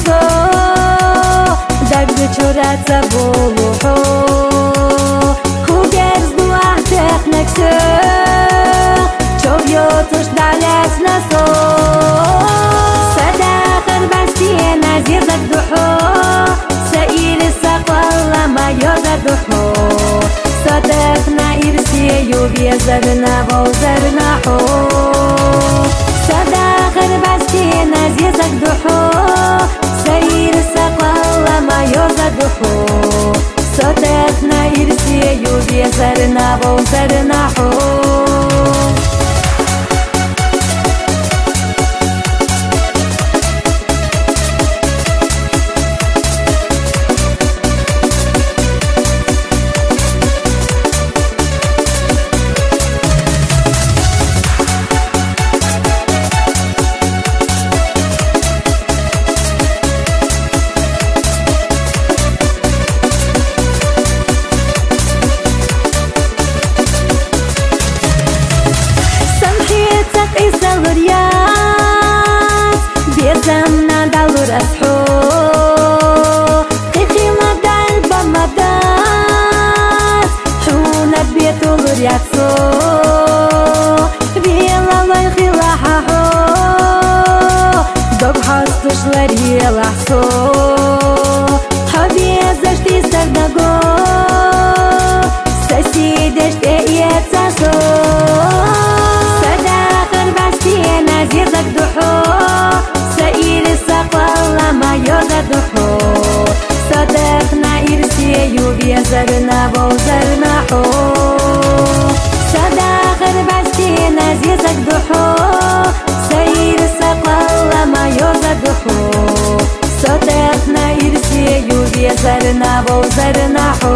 نکسو درد چورت بولو خوگرز دو احتق نکسو چوبیوتش دالت نسو صداقر بستی نزیر دوحو سئیر سقوال ما یاد دوحو صدقنا إرسي يوبي زرنا وزرنا حو صداقر بستی نزیزک دوحو سئیر سقوال ما یاد دوحو صدقنا إرسي يوبي زرنا وزرنا حو بيرزمنا دالور أسحو قيقي مدى البمدات حونا بيتو لرياتسو بيلا ويخي لحاحو دوب حستوش لري لحسو حبي زشتي سردقو سسيدش تأيتساسو صداقر بستي نزيزك دوحو سئیر سقوال ما یاد دوحو صدقنا إرسي يوبي زرنا وزرنا حو صداقر بستی نزیزک دوحو سئیر سقوال ما یاد دوحو صدقنا إرسي يوبي زرنا وزرنا حو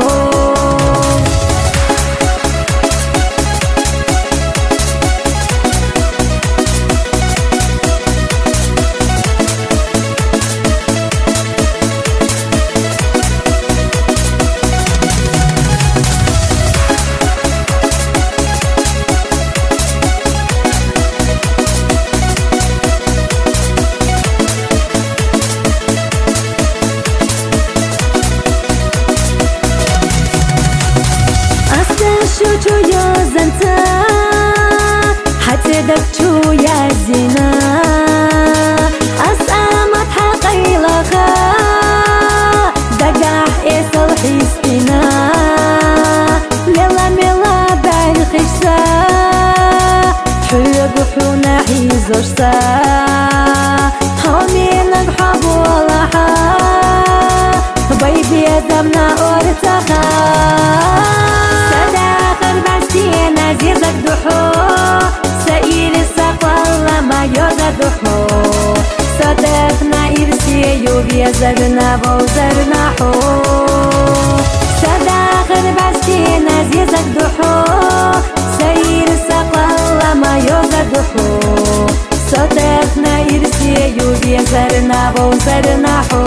شو يا زنتا حتى دكتو يا زينة أسامت حقي لغا دقاح إيصل حيستنا ملا ملا بالخشسا حب حونا حيزوشسا حومينك حبو لحا بيبي دمنا أورتخا نزيزك دوحو سئير سقوال ما ياد دوحو صدقنا إرسي يوبي زرنا وزرنا حو صداقر بستی نزيزك دوحو سئير سقوال ما ياد دوحو صدقنا إرسي يوبي زرنا وزرنا حو